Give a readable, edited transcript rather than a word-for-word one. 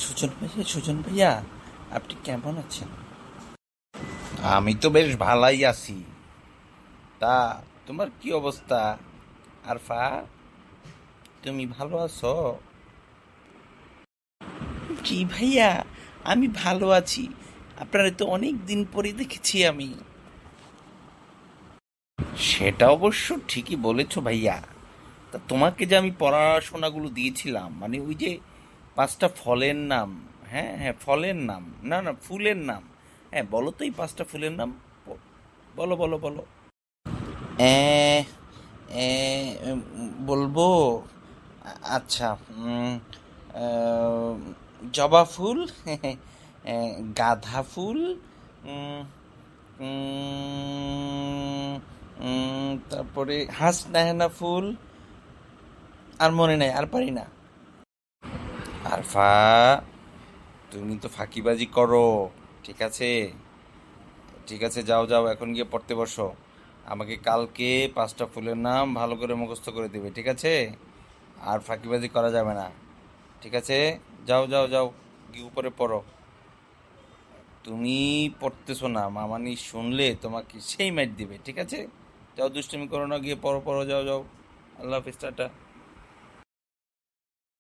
সুজন ভাইয়া, আপনি কেমন আছেন? আমি তো বেশ ভালাই আছি। তা তোমার কি অবস্থা, আরফা? তুমি ভালো আছো? জি ভাইয়া, আমি ভালো আছি। আপনারা তো অনেক দিন পরে দেখেছি আমি। সেটা অবশ্য ঠিকই বলেছো ভাইয়া। তা তোমাকে যে আমি পড়াশোনাগুলো দিয়েছিলাম, মানে ওই যে 5টা ফলের নাম। হ্যাঁ হ্যাঁ, ফলের নাম। না না, ফুলের নাম। হ্যাঁ, বলো তো এই 5টা ফুলের নাম। বলো বলো বলো। এ, এ, বলবো। আচ্ছা। আহ, জবা ফুল, গাঁদা ফুল, উম, উম, তারপরে হাসনাহেনা ফুল। আর মনে নাই, আর পারি না। আরফা, তুমি তো ফাঁকিবাজি করো। ঠিক আছে, ঠিক আছে, যাও যাও, এখন গিয়ে পড়তে বসো। আমাকে কালকে 5টা ফুলের নাম ভালো করে মুখস্থ করে দিবে, ঠিক আছে? আর ফাঁকিবাজি করা যাবে না। ঠিক আছে, যাও যাও যাও, গিয়ে উপরে পড়ো। তুমি পড়তেছো না, মামানি শুনলে তোমাকে সেই মাইর দিবে, ঠিক আছে? যাও, দুষ্টুমি করো না, গিয়ে পড়ো পড়ো, যাও যাও। আল্লাহ হাফিজ, টাটা।